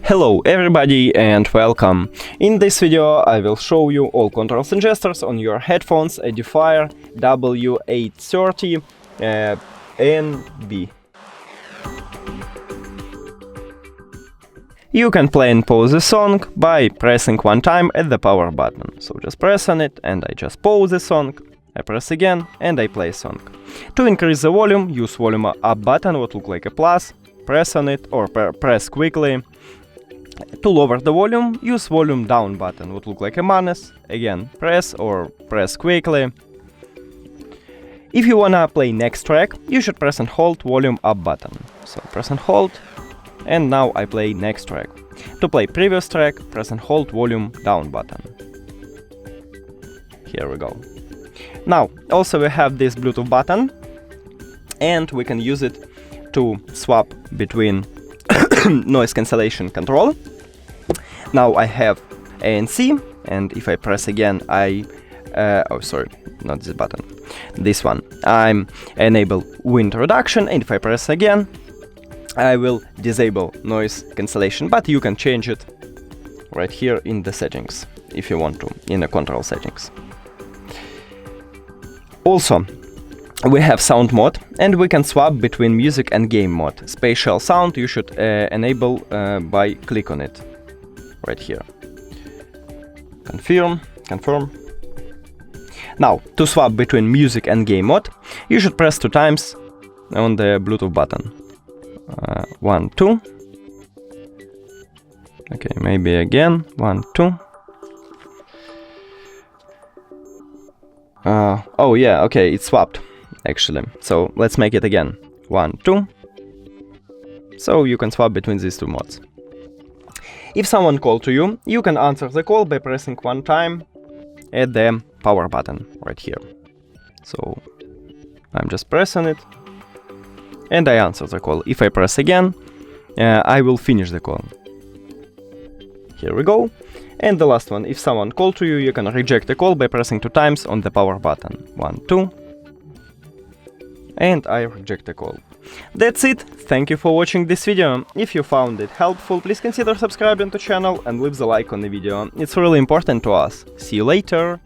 Hello everybody and welcome! In this video I will show you all controls and gestures on your headphones EDIFIER W830NB. You can play and pause the song by pressing one time at the power button. So just press on it and I just pause the song, I press again and I play song. To increase the volume, use volume up button, what look like a plus, press on it or press quickly. To lower the volume, use volume down button, would look like a minus, again press or press quickly. If you wanna play next track, you should press and hold volume up button. So press and hold, and now I play next track. To play previous track, press and hold volume down button. Here we go. Now, also we have this Bluetooth button, and we can use it to swap between noise cancellation control. Now I have ANC, and if I press again, oh sorry, not this button, this one, I'm enable wind reduction, and if I press again, I will disable noise cancellation, but you can change it right here in the settings, if you want to, in the control settings. Also, we have sound mode, and we can swap between music and game mode. Spatial sound you should enable by click on it, right here. Confirm. Now, to swap between music and game mode, you should press 2 times on the Bluetooth button. 1, 2. Okay, maybe again. 1, 2. Oh yeah, okay, it's swapped. Actually, so let's make it again. 1, 2. So you can swap between these two modes. If someone calls to you, you can answer the call by pressing one time at the power button right here. So I'm just pressing it and I answer the call. If I press again, I will finish the call. Here we go. And the last one, if someone calls to you, you can reject the call by pressing 2 times on the power button. 1, 2. And I reject the call. That's it. Thank you for watching this video. If you found it helpful, please consider subscribing to the channel and leave the like on the video. It's really important to us. See you later.